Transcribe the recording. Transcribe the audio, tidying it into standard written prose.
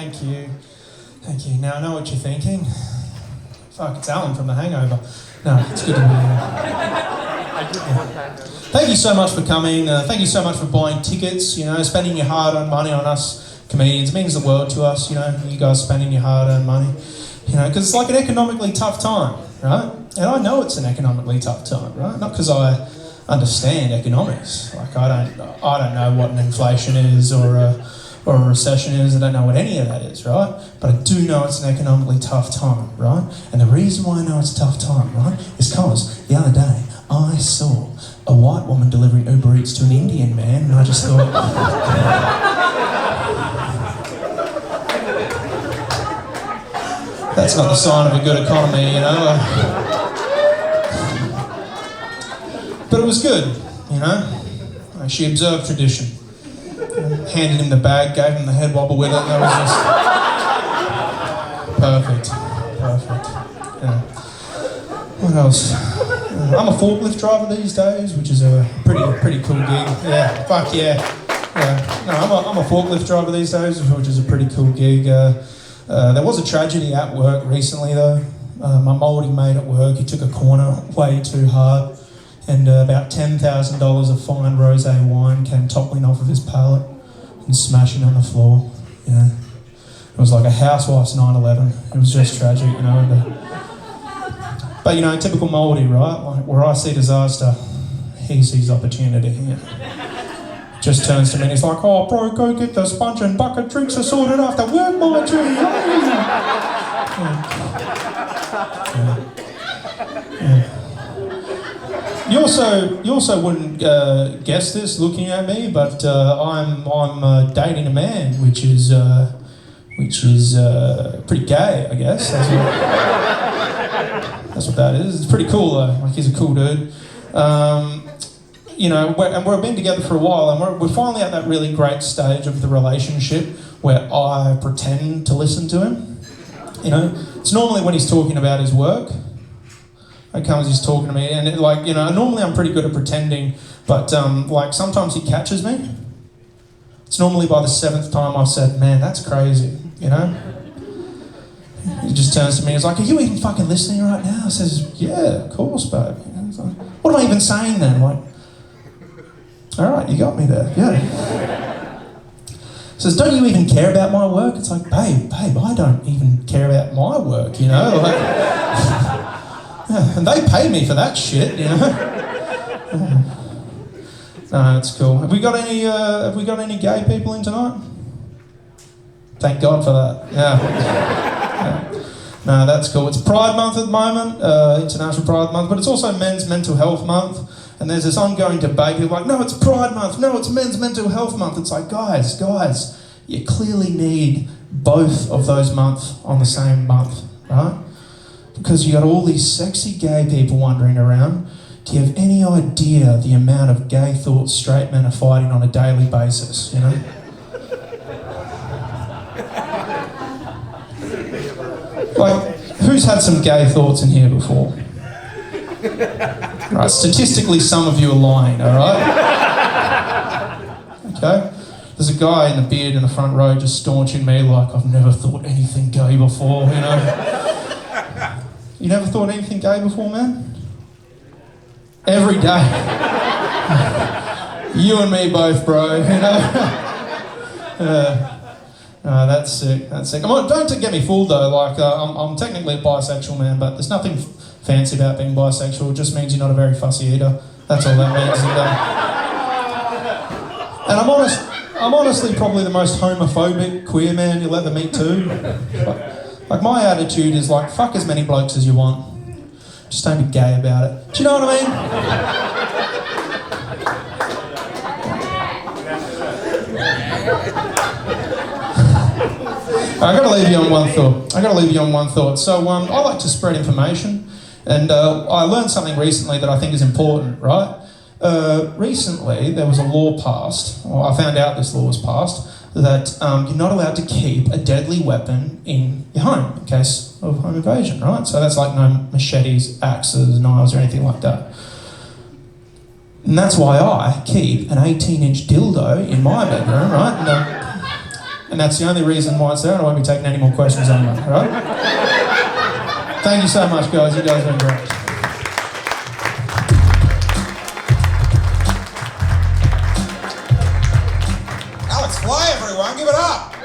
Thank you. Thank you. Now I know what you're thinking. Fuck, it's Alan from The Hangover. No, it's good to be here. Yeah. Thank you so much for coming. Thank you so much for buying tickets, spending your hard-earned money on us comedians. It means the world to us, you guys spending your hard-earned money. Because it's like an economically tough time, right? And I know it's an economically tough time, right? Not because I understand economics. Like I don't know what an inflation is or a recession is. I don't know what any of that is, right? But I do know it's an economically tough time, right? And the reason why I know it's a tough time, right, is because the other day I saw a white woman delivering Uber Eats to an Indian man, and I just thought, that's not the sign of a good economy, But it was good, She observed tradition. Handed him the bag, gave him the head wobble with it, and that was just perfect. Yeah. What else? I'm a forklift driver these days, which is a pretty cool gig. Yeah, fuck yeah. No, I'm a forklift driver these days, which is a pretty cool gig. There was a tragedy at work recently though. My Māori mate at work, he took a corner way too hard, and about $10,000 of fine rosé wine came toppling off of his pallet and smashing on the floor. It was like a housewife's 9/11. It was just tragic, But typical Māori, right? Like where I see disaster, he sees opportunity. Just turns to me and he's like, "Oh, bro, go get the sponge and bucket. Drinks are sorted after work, my G." You also wouldn't guess this looking at me, but I'm dating a man, which is pretty gay, I guess. That's what that is. It's pretty cool though. Like he's a cool dude. And we've been together for a while, and we're finally at that really great stage of the relationship where I pretend to listen to him. It's normally when he's talking about his work. It comes, he's talking to me, and normally I'm pretty good at pretending, but sometimes he catches me. It's normally by the 7th time I've said, "Man, that's crazy," He just turns to me, he's like, "Are you even fucking listening right now?" I says, "Yeah, of course, babe." He's like, "What am I even saying then?" I'm like, "All right, you got me there, yeah." He says, "Don't you even care about my work?" It's like, babe, I don't even care about my work, Yeah, and they pay me for that shit, No, it's cool. Have we got any gay people in tonight? Thank God for that. Yeah. No, that's cool. It's Pride Month at the moment, International Pride Month, but it's also Men's Mental Health Month. And there's this ongoing debate. People are like, "No, it's Pride Month. No, it's Men's Mental Health Month." It's like, guys, you clearly need both of those months on the same month, right? Because you got all these sexy gay people wandering around. Do you have any idea the amount of gay thoughts straight men are fighting on a daily basis, Like, who's had some gay thoughts in here before? Right, statistically some of you are lying, alright? Okay? There's a guy in the beard in the front row just staunching me like, "I've never thought anything gay before," You never thought anything gay before, man? Every day. You and me both, bro, That's sick. Don't get me fooled though, like, I'm technically a bisexual man, but there's nothing fancy about being bisexual. It just means you're not a very fussy eater. That's all that means. And I'm honestly probably the most homophobic queer man you'll ever meet too. Like my attitude is like, fuck as many blokes as you want. Just don't be gay about it. Do you know what I mean? I gotta leave you on one thought. So I like to spread information, and I learned something recently that I think is important, right? Recently there was a law passed, or I found out this law was passed, that you're not allowed to keep a deadly weapon in your home in case of home invasion, right? So that's like no machetes, axes, knives, or anything like that. And that's why I keep an 18-inch dildo in my bedroom, right? And that's the only reason why it's there, and I won't be taking any more questions on that, all right? Thank you so much, guys. You guys have been great. Alex Fleay, everyone, give it up.